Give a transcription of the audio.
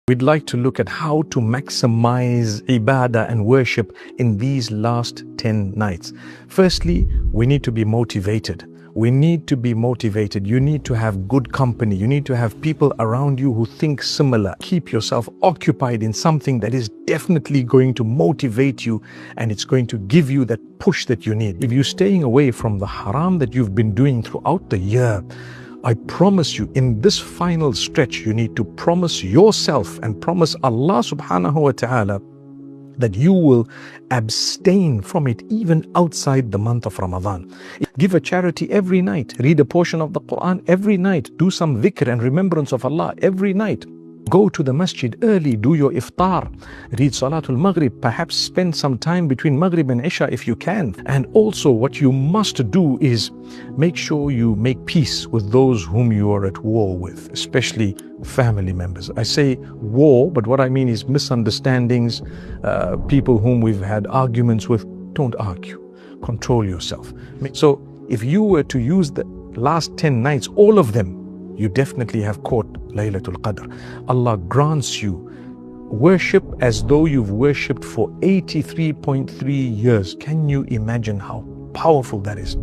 We'd like to look at how to maximize ibadah and worship in these last 10 nights. Firstly, we need to be motivated. We need to be motivated. You need to have good company. You need to have people around you who think similar. Keep yourself occupied in something that is definitely going to motivate you, and it's going to give you that push that you need. If you're staying away from the haram that you've been doing throughout the year, I promise you, in this final stretch, you need to promise yourself and promise Allah subhanahu wa ta'ala that you will abstain from it even outside the month of Ramadan. Give a charity every night. Read a portion of the Quran every night. Do some dhikr and remembrance of Allah every night. Go to the masjid early, do your iftar, read Salatul Maghrib, perhaps spend some time between Maghrib and Isha if you can. And also what you must do is make sure you make peace with those whom you are at war with, especially family members. I say war, but what I mean is misunderstandings, people whom we've had arguments with. Don't argue. Control yourself. So if you were to use the last 10 nights, all of them, you definitely have caught Laylatul Qadr. Allah grants you worship as though you've worshipped for 83.3 years. Can you imagine how powerful that is?